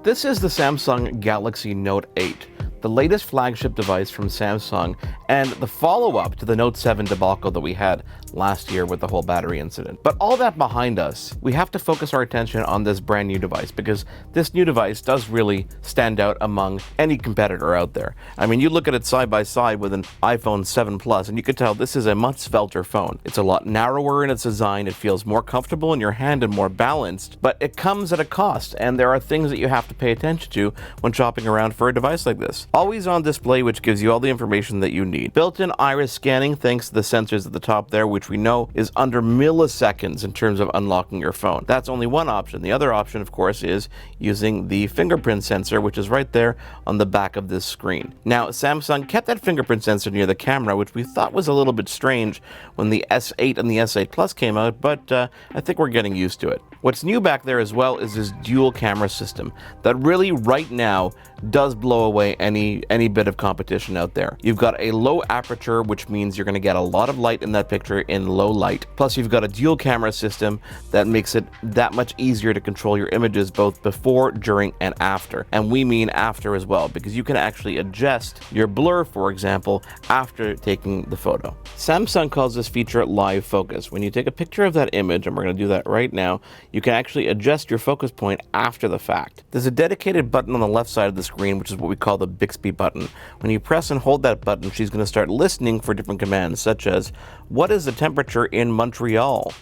This is the Samsung Galaxy Note 8, the latest flagship device from Samsung and the follow-up to the Note 7 debacle that we had last year with the whole battery incident. But all that behind us, we have to focus our attention on this brand new device because this new device does really stand out among any competitor out there. I mean, you look at it side by side with an iPhone 7 Plus and you can tell this is a much svelter phone. It's a lot narrower in its design, it feels more comfortable in your hand and more balanced, but it comes at a cost and there are things that you have to pay attention to when shopping around for a device like this. Always on display, which gives you all the information that you need. Built-in iris scanning thanks to the sensors at the top there, which we know is under milliseconds in terms of unlocking your phone. That's only one option. The other option, of course, is using the fingerprint sensor, which is right there on the back of this screen. Now, Samsung kept that fingerprint sensor near the camera, which we thought was a little bit strange when the S8 and the S8 Plus came out, but I think we're getting used to it. What's new back there as well is this dual camera system that really right now does blow away any bit of competition out there. You've got a low aperture, which means you're going to get a lot of light in that picture in low light. Plus you've got a dual camera system that makes it that much easier to control your images both before, during, and after. And we mean after as well, because you can actually adjust your blur, for example, after taking the photo. Samsung calls this feature live focus. When you take a picture of that image, and we're going to do that right now, you can actually adjust your focus point after the fact. There's a dedicated button on the left side of the screen, which is what we call the Bixby button. When you press and hold that button, she's going to start listening for different commands, such as, what is the temperature in Montreal?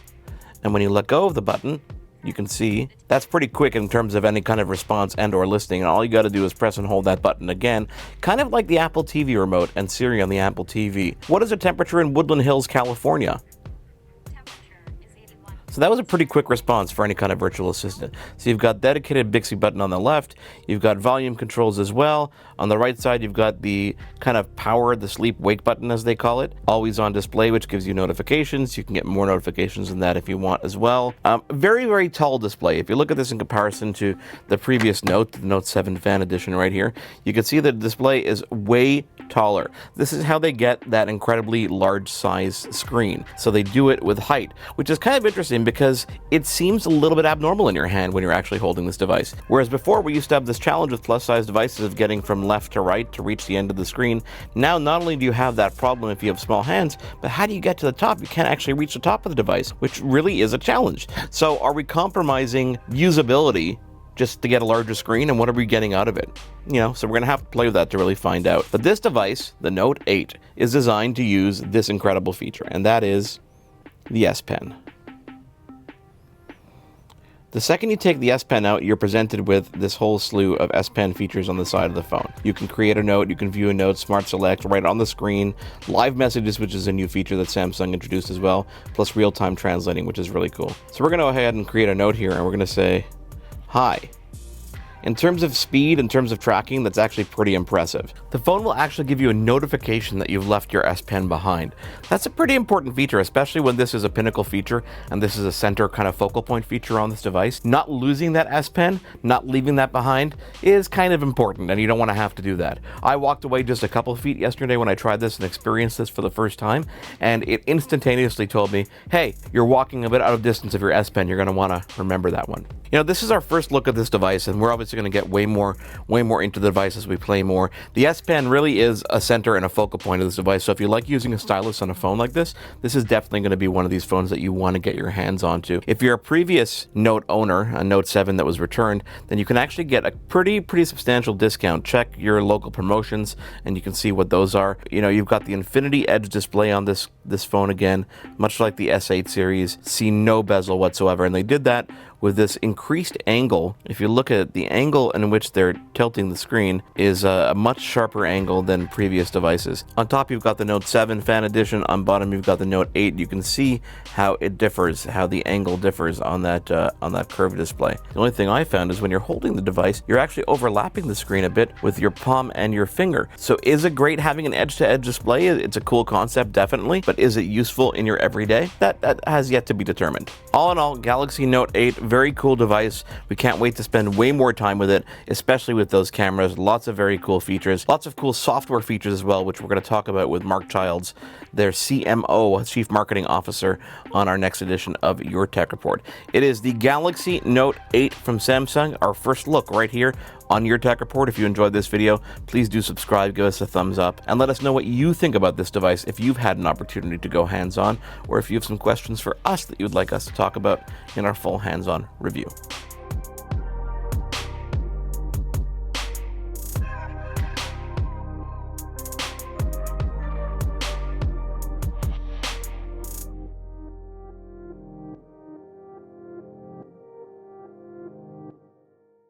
And when you let go of the button, you can see that's pretty quick in terms of any kind of response and or listening, and all you got to do is press and hold that button again, kind of like the Apple TV remote and Siri on the Apple TV. What is the temperature in Woodland Hills, California? So that was a pretty quick response for any kind of virtual assistant. So you've got dedicated Bixby button on the left, you've got volume controls as well. On the right side, you've got the kind of power, the sleep wake button as they call it. Always on display, which gives you notifications. You can get more notifications than that if you want as well. Very, very tall display. If you look at this in comparison to the previous Note, the Note 7 Fan Edition right here, you can see the display is way taller. This is how they get that incredibly large size screen. So they do it with height, which is kind of interesting because it seems a little bit abnormal in your hand when you're actually holding this device. Whereas before we used to have this challenge with plus size devices of getting from left to right to reach the end of the screen. Now not only do you have that problem if you have small hands, but how do you get to the top? You can't actually reach the top of the device, which really is a challenge. So are we compromising usability just to get a larger screen, and what are we getting out of it? You know, so we're going to have to play with that to really find out. But this device, the Note 8, is designed to use this incredible feature, and that is the S Pen. The second you take the S Pen out, you're presented with this whole slew of S Pen features on the side of the phone. You can create a note, you can view a note, Smart Select right on the screen, live messages, which is a new feature that Samsung introduced as well, plus real-time translating, which is really cool. So we're going to go ahead and create a note here, and we're going to say, hi. In terms of speed, in terms of tracking, that's actually pretty impressive. The phone will actually give you a notification that you've left your S Pen behind. That's a pretty important feature, especially when this is a pinnacle feature and this is a center kind of focal point feature on this device. Not losing that S Pen, not leaving that behind is kind of important, and you don't want to have to do that. I walked away just a couple feet yesterday when I tried this and experienced this for the first time, and it instantaneously told me, hey, you're walking a bit out of distance of your S Pen, you're going to want to remember that one. You know, this is our first look at this device, and we're obviously going to get way more into the device as we play more. The S Pen really is a center and a focal point of this device, so if you like using a stylus on a phone like this, this is definitely going to be one of these phones that you want to get your hands onto. If you're a previous Note owner, a Note 7 that was returned, then you can actually get a pretty substantial discount. Check your local promotions, and you can see what those are. You know, you've got the Infinity Edge display on this phone again, much like the S8 series. See no bezel whatsoever, and they did that with this increased angle. If you look at the angle in which they're tilting the screen is a much sharper angle than previous devices. On top you've got the Note 7 Fan Edition, on bottom you've got the Note 8. You can see how it differs, how the angle differs on that curved display. The only thing I found is when you're holding the device, you're actually overlapping the screen a bit with your palm and your finger. So is it great having an edge-to-edge display? It's a cool concept, definitely, but is it useful in your everyday? That has yet to be determined. All in all, Galaxy Note 8, very cool device. We can't wait to spend way more time with it, especially with those cameras. Lots of very cool features, lots of cool software features as well, which we're going to talk about with Marc Childs, their CMO, Chief Marketing Officer, on our next edition of Your Tech Report. It is the Galaxy Note 8 from Samsung, our first look right here on Your Tech Report. If you enjoyed this video, please do subscribe, give us a thumbs up, and let us know what you think about this device if you've had an opportunity to go hands-on, or if you have some questions for us that you would like us to talk about in our full hands-on review.